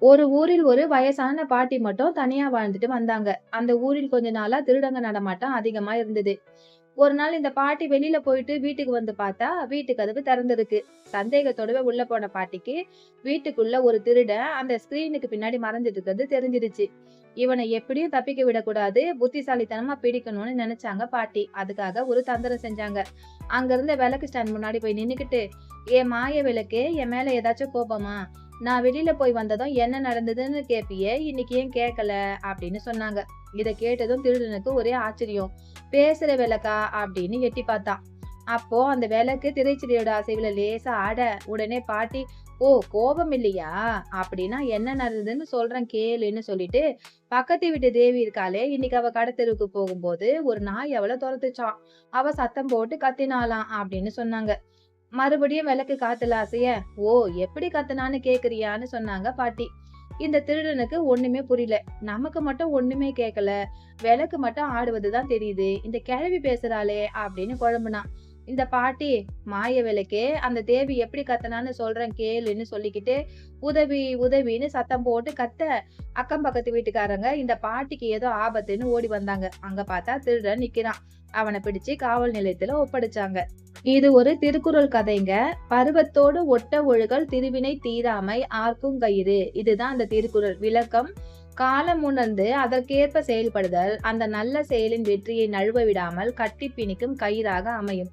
ஒரு ஊரில் ஒரு வயசான பாட்டி மட்டும் தனியா வாழ்ந்துட்டு வந்தாங்க. அந்த ஊரில் கொஞ்ச நாளா திருடங்க நடமாட்டம் அதிகமா இருந்தது. ஒரு நாள் இந்த பாட்டி வெளியில போயிட்டு வீட்டுக்கு வந்து பார்த்தா, வீட்டு கதவு திறந்திருக்கு. சந்தேகத்தோடவே உள்ள போன பாட்டிக்கு, வீட்டுக்குள்ள ஒரு திருடன் அந்த ஸ்கிரீனுக்கு பின்னாடி மறைஞ்சிட்டு இருக்கிறது தெரிஞ்சிருச்சு. இவனை எப்படியும் தப்பிக்க விடக்கூடாது, புத்திசாலித்தனமா பிடிக்கணும்னு நினைச்சாங்க பாட்டி. அதுக்காக ஒரு தந்திரம் செஞ்சாங்க. அங்க இருந்த விளக்கு ஸ்டாண்ட் முன்னாடி போய் நின்னுக்கிட்டு, "ஏன் மாய விளக்கே, என் மேல ஏதாச்சும் கோபமா? நான் வெளியில போய் வந்ததும் என்ன நடந்ததுன்னு கேப்பியே, இன்னைக்கு ஏன் கேட்கல?" அப்படின்னு சொன்னாங்க. இத கேட்டதும் திருடனுக்கு ஒரே ஆச்சரியம். "பேசுற விளக்கா?" அப்படின்னு எட்டி பார்த்தான். அப்போ அந்த விளக்கு திரைச்சீலையோட அசைவுல லேசா ஆட, உடனே பாட்டி, "ஓ, கோபம் இல்லையா? அப்படின்னா என்ன நடந்ததுன்னு சொல்றேன் கேளுன்னு" சொல்லிட்டு, பக்கத்து வீட்டு தேவி இருக்காளே, இன்னைக்கு அவ கடத்தெருவுக்கு போகும்போது ஒரு நாய் அவள தொரத்துச்சாம். அவ சத்தம் போட்டு கத்தினாளாம் அப்படின்னு சொன்னாங்க. மறுபடியும் விளக்கு காத்துல அசைய, "ஓ, எப்படி கத்துனான்னு கேக்குறியான்னு" சொன்னாங்க பாட்டி. இந்த திருடனுக்கு ஒண்ணுமே புரியல. நமக்கு மட்டும் ஒண்ணுமே கேட்கல. விளக்கு மட்டும் ஆடுவதுதான் தெரியுது. இந்த கிழவி பேசுறாளே அப்படின்னு குழம்புனான். இந்த பாட்டி, "மாய விளக்கே, அந்த தேவி எப்படி கத்துனான்னு சொல்றேன் கேளுன்னு" சொல்லிக்கிட்டு உதவி உதவின்னு சத்தம் போட்டு கத்த, அக்கம் பக்கத்து வீட்டுக்காரங்க இந்த பாட்டிக்கு ஏதோ ஆபத்துன்னு ஓடி வந்தாங்க. அங்க பார்த்தா திருடன் நிக்கிறான். அவனை பிடிச்சு காவல் நிலையத்துல ஒப்படைச்சாங்க. இது ஒரு திருக்குறள் கதைங்க. "பருவத்தோடு ஒட்ட ஒழுகல் திருவினை தீராமை ஆர்க்கும் கயிறு." இதுதான் அந்த திருக்குறள் விளக்கம். காலம் உணர்ந்து அதற்கேற்ப செயல்படுதல் அந்த நல்ல செயலின் வெற்றியை நழுவ விடாமல் கட்டி பிணிக்கும் கயிறாக அமையும்.